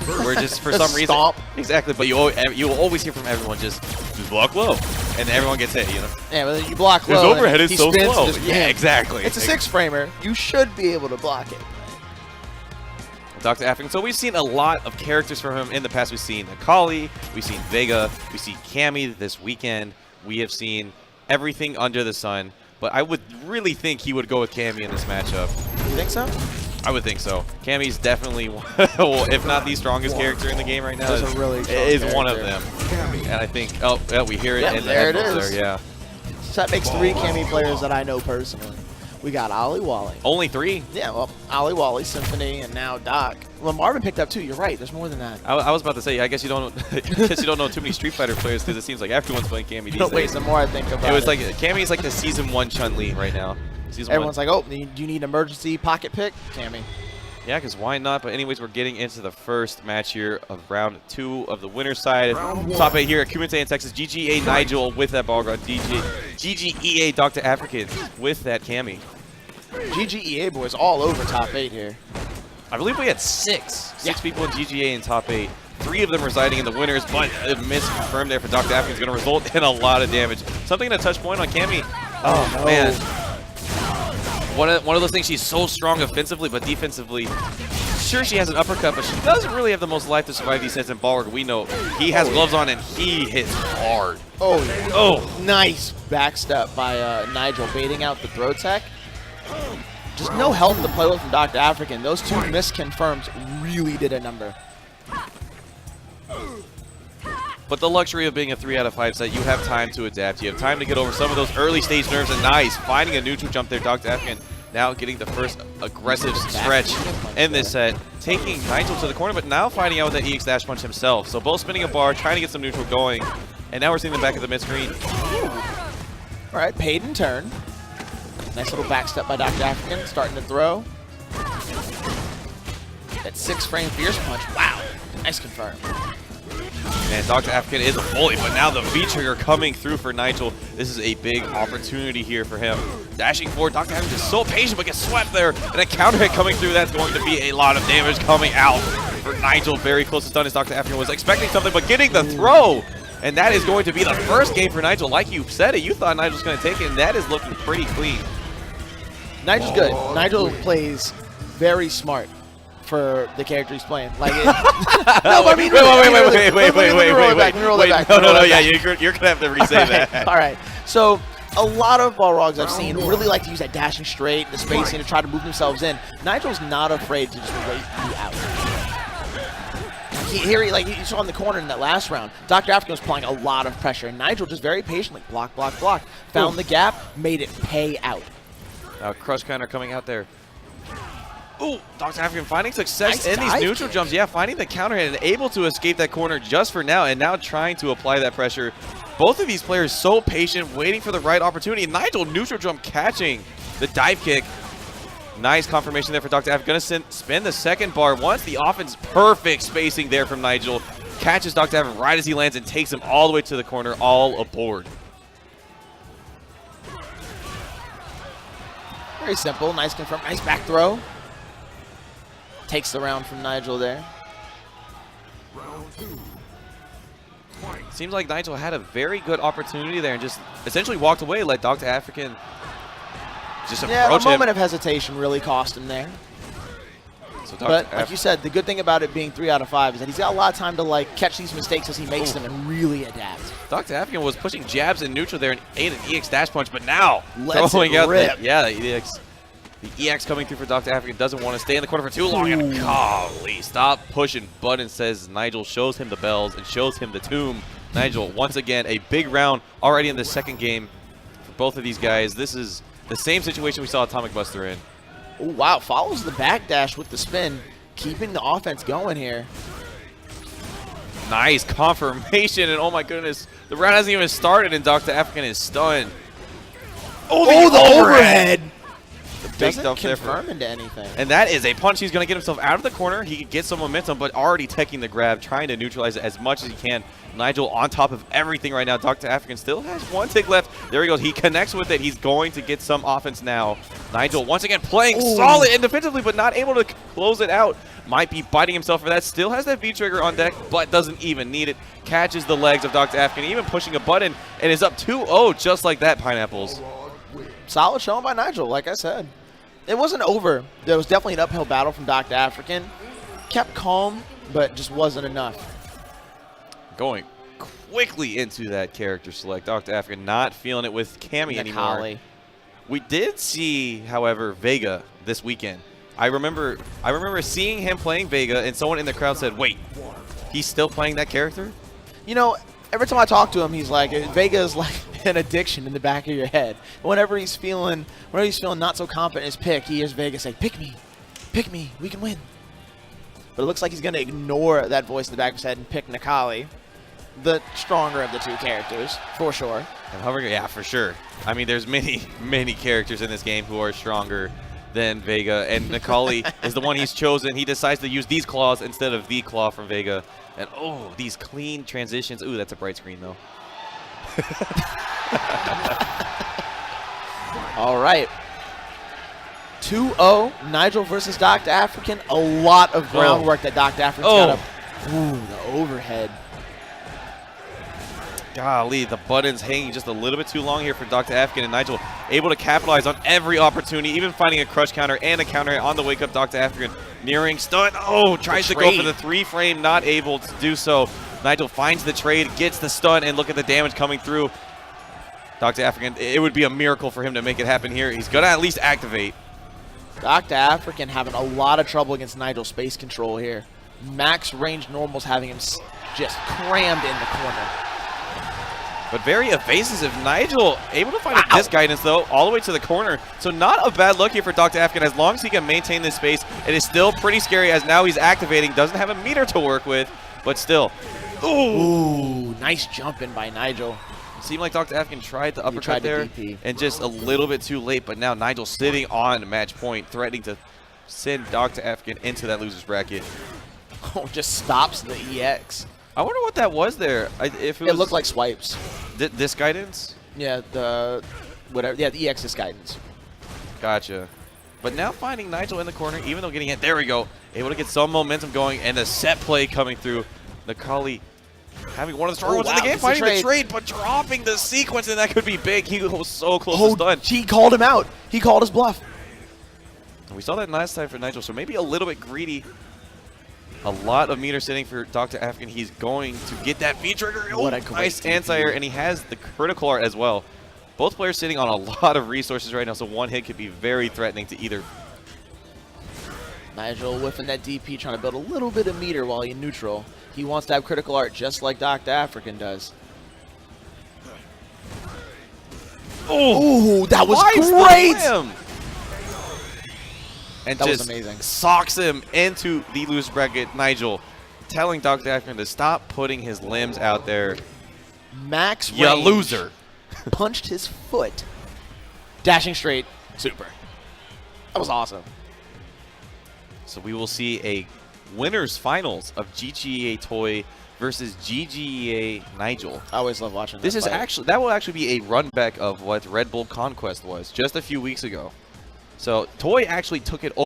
We're just for some reason Stomp. exactly, but you will always hear from everyone just block low, and everyone gets hit. You know. Yeah, but you block His low. overhead is so slow. Just, Yeah, exactly. It's a 6-framer. You should be able to block it. Doctor Afrikan. So we've seen a lot of characters from him in the past. We've seen Akali, we've seen Vega, we've seen Cammy this weekend. We have seen everything under the sun. But I would really think he would go with Cammy in this matchup. You think so? I would think so. Cammy's definitely, well, if not the strongest character in the game right now, Is a really is one of them. And I think, oh, yeah, we hear it in the there it headphones is. there, yeah. So that makes 3 Cammy players that I know personally. We got Ollie Wally. Only 3? Yeah, well, Ollie Wally, Symphony, and now Doc. Well, Marvin picked up 2. You're right. There's more than that. I was about to say, I guess you don't know too many Street Fighter players because it seems like everyone's playing Cammy these days. Wait, the more I think about it. It was like, Cammy's like the Season 1 Chun-Li right now. Everyone's like, oh, do you need an emergency pocket pick? Cammy. Yeah, because why not? But anyways, we're getting into the first match here of round 2 of the winner's side. Top 8 here at Kumite in Texas. GGEA Nigel with that ball guard. GGEA Docta Afrikan with that Cammy. GGEA boys all over top 8 here. I believe we had 6 people in GGEA in top 8. 3 of them residing in the winners, but a miss confirmed there for Docta Afrikan is going to result in a lot of damage. Something to touch point on Cammy. Oh, no. Man. One of those things, she's so strong offensively, but defensively, sure, she has an uppercut, but she doesn't really have the most life to survive these sets in Ballard. We know he has gloves on, and he hits hard. Oh, nice backstep by Nigel, baiting out the throw tech. Just no health to play with from Docta Afrikan. Those 2 misconfirms really did a number. But the luxury of being a 3 out of 5 set, you have time to adapt. You have time to get over some of those early stage nerves, and nice, finding a neutral jump there. Docta Afrikan now getting the first aggressive stretch in this set, taking Nigel to the corner, but now finding out with that EX dash punch himself. So both spinning a bar, trying to get some neutral going, and now we're seeing them back at the mid-screen. All right, paid in turn. Nice little backstep by Docta Afrikan, starting to throw. That 6-frame fierce punch, wow, nice confirm. And Docta Afrikan is a bully, but now the V-trigger coming through for Nigel. This is a big opportunity here for him. Dashing forward, Docta Afrikan is so patient, but gets swept there. And a counter hit coming through, that's going to be a lot of damage coming out for Nigel. Very close to stun as Docta Afrikan was expecting something, but getting the throw. And that is going to be the first game for Nigel. Like you said it, you thought Nigel was going to take it, and that is looking pretty clean. Nigel's good. Nigel plays very smart for the character he's playing. Like it. No, I mean, wait. No, yeah, you're gonna have to re-say that. All right. So a lot of Balrogs I've seen really like to use that dashing straight, the spacing to try to move themselves in. Nigel's not afraid to just wait you out. Like you saw in the corner in that last round, Docta Afrikan was applying a lot of pressure, and Nigel just very patiently block, found the gap, made it pay out. Crush counter coming out there. Ooh, Docta Afrikan finding success in these neutral jumps. Yeah, finding the counter hit and able to escape that corner just for now, and now trying to apply that pressure. Both of these players so patient, waiting for the right opportunity. Nigel neutral jump catching the dive kick. Nice confirmation there for Docta Afrikan. Going to spin the second bar. Once the offense, perfect spacing there from Nigel. Catches Docta Afrikan right as he lands and takes him all the way to the corner, all aboard. Very simple, nice confirm, nice back throw. Takes the round from Nigel there. Seems like Nigel had a very good opportunity there and just essentially walked away, let Docta Afrikan just approach him. A moment of hesitation really cost him there. So but like you said, the good thing about it being 3 out of 5 is that he's got a lot of time to like catch these mistakes as he makes them and really adapt. Docta Afrikan was pushing jabs in neutral there and ate an EX dash punch, but now Let's throwing out rip. the EX. The EX coming through for Docta Afrikan, doesn't want to stay in the corner for too long. And golly, stop pushing button, says Nigel, shows him the bells and shows him the tomb. Nigel, once again, a big round already in the second game for both of these guys. This is the same situation we saw Atomic Buster in. Oh, wow, follows the backdash with the spin, keeping the offense going here. Nice confirmation, and oh my goodness, the round hasn't even started and Docta Afrikan is stunned. Oh, the overhead! Big Doesn't stuff there confirm into anything. And that is a punch. He's going to get himself out of the corner. He can get some momentum, but already taking the grab, trying to neutralize it as much as he can. Nigel on top of everything right now. Docta Afrikan still has 1 tick left. There he goes. He connects with it. He's going to get some offense now. Nigel once again playing solid and defensively, but not able to close it out. might be biting himself for that. Still has that V-trigger on deck, but doesn't even need it. Catches the legs of Docta Afrikan, even pushing a button, and is up 2-0 just like that, Pineapples. Solid showing by Nigel, like I said. It wasn't over. There was definitely an uphill battle from Docta Afrikan. Kept calm, but just wasn't enough. Going quickly into that character select. Docta Afrikan not feeling it with Cammy anymore. We did see, however, Vega this weekend. I remember seeing him playing Vega, and someone in the crowd said, "Wait, he's still playing that character?" You know, every time I talk to him, he's like, Vega is like an addiction in the back of your head. Whenever he's feeling not so confident in his pick, he hears Vega say, "Pick me, we can win." But it looks like he's going to ignore that voice in the back of his head and pick Nikali, the stronger of the two characters, for sure. And hovering, yeah, for sure. I mean, there's many characters in this game who are stronger than Vega, and Nikali is the one he's chosen. He decides to use these claws instead of the claw from Vega. And, oh, these clean transitions. Ooh, that's a bright screen, though. All right. 2-0, Nigel versus Docta Afrikan. A lot of groundwork that Docta Afrikan's got up. Ooh, the overhead. Golly, the button's hanging just a little bit too long here for Docta Afrikan, and Nigel able to capitalize on every opportunity, even finding a crush counter and a counter on the wake up. Docta Afrikan nearing stun. Oh, tries to go for the 3-frame, not able to do so. Nigel finds the trade, gets the stun, and look at the damage coming through. Docta Afrikan, it would be a miracle for him to make it happen here. He's going to at least activate. Docta Afrikan having a lot of trouble against Nigel's space control here. Max range normals having him just crammed in the corner. But very evasive. Nigel able to find a disc guidance, though, all the way to the corner. So not a bad look here for Docta Afrikan. As long as he can maintain this space, it is still pretty scary as now he's activating. Doesn't have a meter to work with, but still. Ooh, nice jump in by Nigel. It seemed like Docta Afrikan tried the uppercut there and just a little bit too late. But now Nigel sitting on match point, threatening to send Docta Afrikan into that loser's bracket. Oh, just stops the EX. I wonder what that was there. If it looked like swipes. This guidance? Yeah, the EX's guidance. Gotcha. But now finding Nigel in the corner, even though getting hit. There we go. Able to get some momentum going and a set play coming through. Nikali having one of the stronger ones in the game, finding the trade, but dropping the sequence, and that could be big. He was so close to stun. He called him out. He called his bluff. We saw that last time for Nigel, so maybe a little bit greedy. A lot of meter sitting for Docta Afrikan. He's going to get that V-trigger. Oh, nice anti-air, and he has the critical art as well. Both players sitting on a lot of resources right now, so one hit could be very threatening to either. Nigel whiffing that DP, trying to build a little bit of meter while he's neutral. He wants to have critical art just like Docta Afrikan does. Oh, that was great! And that just was amazing. Socks him into the loose bracket. Nigel telling Docta Afrikan to stop putting his limbs out there. Max range. You loser. Punched his foot. Dashing straight. Super. That was awesome. So we will see a winners finals of GGEA Toy versus GGEA Nigel. I always love watching this. That will actually be a run back of what Red Bull Conquest was just a few weeks ago. So Toy actually took it over.